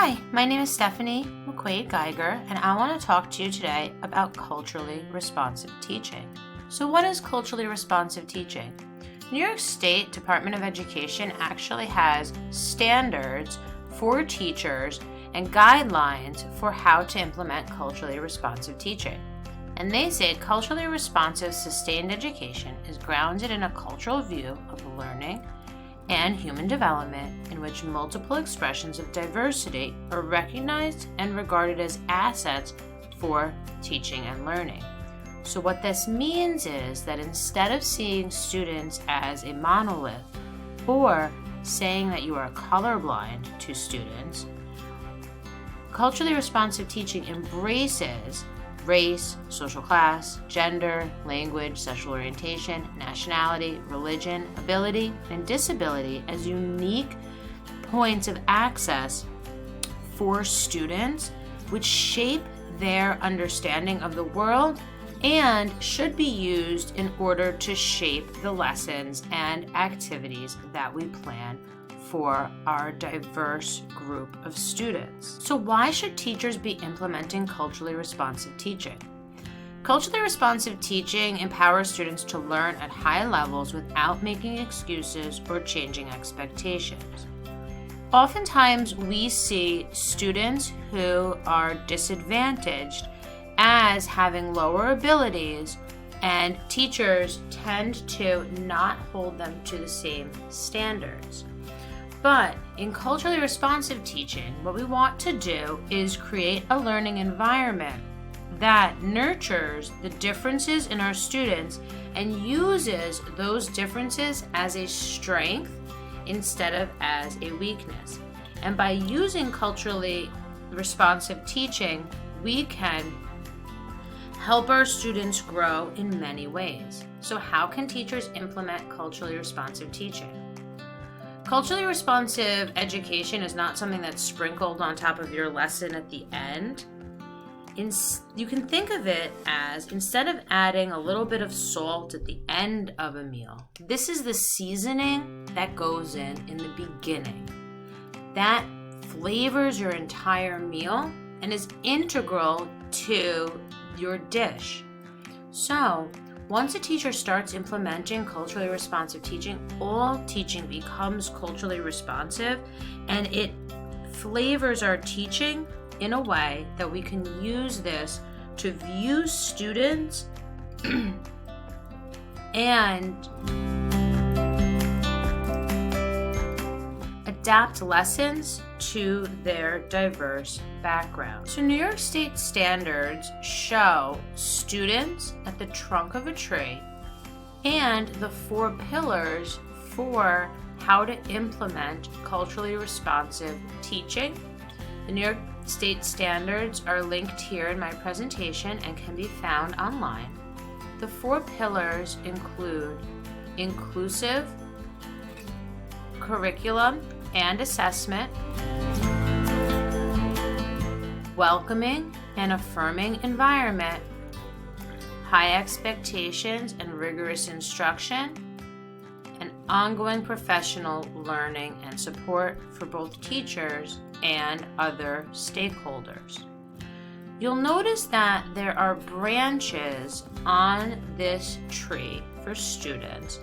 Hi, my name is Stephanie McQuaid Geiger, and I want to talk to you today about culturally responsive teaching. So what is culturally responsive teaching? New York State Department of Education actually has standards for teachers and guidelines for how to implement culturally responsive teaching. And they say culturally responsive sustained education is grounded in a cultural view of learning and human development in which multiple expressions of diversity are recognized and regarded as assets for teaching and learning. So what this means is that instead of seeing students as a monolith or saying that you are colorblind to students, culturally responsive teaching embraces race, social class, gender, language, sexual orientation, nationality, religion, ability, and disability as unique points of access for students, which shape their understanding of the world and should be used in order to shape the lessons and activities that we plan for our diverse group of students. So why should teachers be implementing culturally responsive teaching? Culturally responsive teaching empowers students to learn at high levels without making excuses or changing expectations. Oftentimes, we see students who are disadvantaged as having lower abilities, and teachers tend to not hold them to the same standards. But in culturally responsive teaching, what we want to do is create a learning environment that nurtures the differences in our students and uses those differences as a strength instead of as a weakness. And by using culturally responsive teaching, we can help our students grow in many ways. So how can teachers implement culturally responsive teaching? Culturally responsive education is not something that's sprinkled on top of your lesson at the end. You can think of it as, instead of adding a little bit of salt at the end of a meal, this is the seasoning that goes in the beginning. That flavors your entire meal and is integral to your dish. So, once a teacher starts implementing culturally responsive teaching, all teaching becomes culturally responsive, and it flavors our teaching in a way that we can use this to view students and adapt lessons to their diverse background. So New York State standards show students at the trunk of a tree and the 4 pillars for how to implement culturally responsive teaching. The New York State standards are linked here in my presentation and can be found online. The 4 pillars include inclusive curriculum and assessment, welcoming and affirming environment, high expectations and rigorous instruction, and ongoing professional learning and support for both teachers and other stakeholders. You'll notice that there are branches on this tree for students,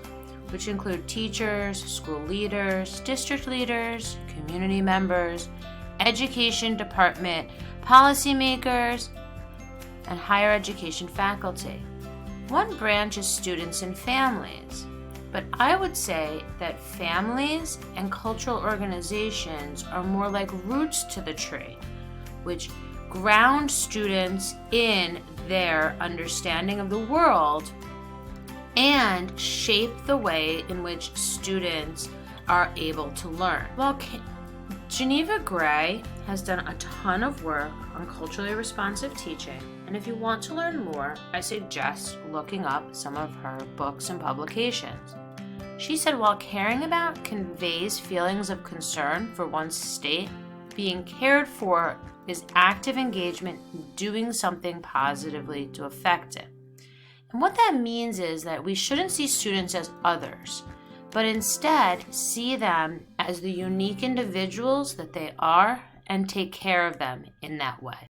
which include teachers, school leaders, district leaders, community members, education department, policymakers, and higher education faculty. One branch is students and families, but I would say that families and cultural organizations are more like roots to the tree, which ground students in their understanding of the world and shape the way in which students are able to learn. Well, Geneva Gray has done a ton of work on culturally responsive teaching, and if you want to learn more, I suggest looking up some of her books and publications. She said while caring about conveys feelings of concern for one's state, being cared for is active engagement in doing something positively to affect it. And what that means is that we shouldn't see students as others, but instead see them as the unique individuals that they are and take care of them in that way.